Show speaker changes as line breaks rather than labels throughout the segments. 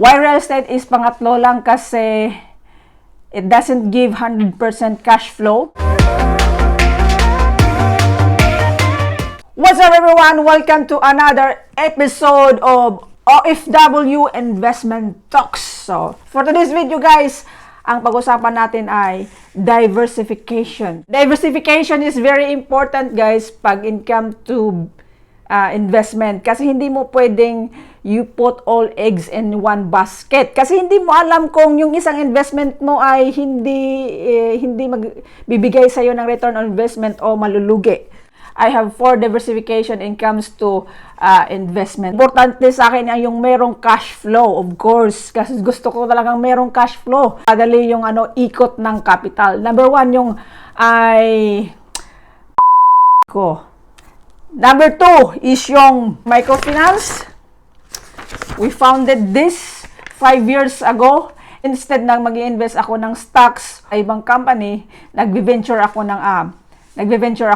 Why real estate is pangatlo lang kasi it doesn't give 100% cash flow. What's up everyone? Welcome to another episode of OFW Investment Talks. So, for today's video guys, ang pag-usapan natin ay diversification. Diversification is very important guys pag income to investment. Kasi hindi mo pwedeng you put all eggs in one basket. Kasi hindi mo alam kung yung isang investment mo ay hindi magbibigay sa iyo ng return on investment o malulugi. I have 4 diversification incomes to investment. Importante sa akin ay yung merong cash flow, of course. Kasi gusto ko talagang merong cash flow. Padali yung ikot ng capital. Number 1 yung Number 2 is yung microfinance. We founded this 5 years ago. Instead na mag-i-invest ako ng stocks sa ibang company, nagbe-venture ako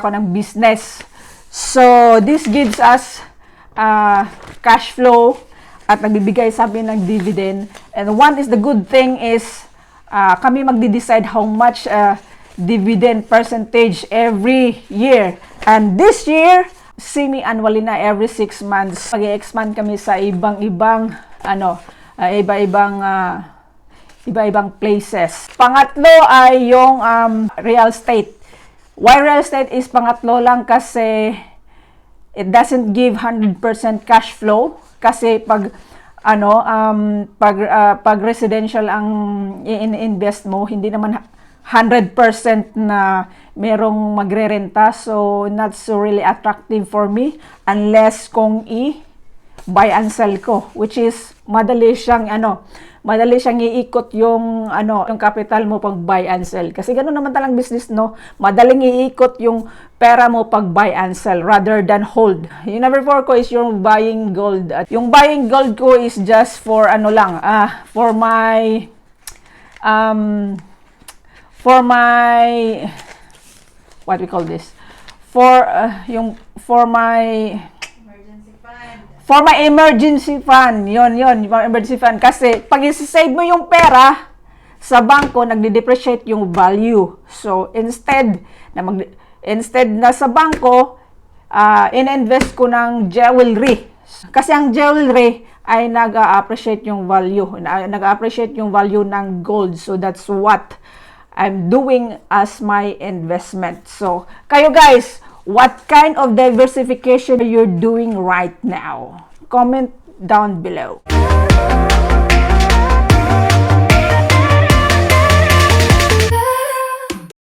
ng business. So, this gives us cash flow at nagbibigay sabi ng dividend. And one is the good thing is kami magde-decide how much dividend percentage every year. And this year, semi-annually na every 6 months. Mag-i-expand kami sa ibang-ibang places. Pangatlo ay yung real estate. Why real estate is pangatlo lang kasi it doesn't give 100% cash flow. Kasi pag residential ang i-invest mo, hindi naman 100% na merong magre-renta, so not so really attractive for me unless kung buy and sell ko, which is madali siyang iikot yung capital mo pag buy and sell. Kasi ganoon naman talang business, no? Madaling iikot yung pera mo pag buy and sell rather than hold. Yung number 4 ko is yung buying gold. Yung buying gold ko is just for what we call this, for my emergency fund. Yon, emergency fund. Kasi pag i-save mo yung pera sa bangko, nagde-depreciate yung value. So instead na sa bangko, in-invest ko ng jewelry. Kasi ang jewelry ay nag-appreciate yung value. Nag-appreciate yung value ng gold. So that's what I'm doing as my investment. So, kayo guys, what kind of diversification you're doing right now? Comment down below.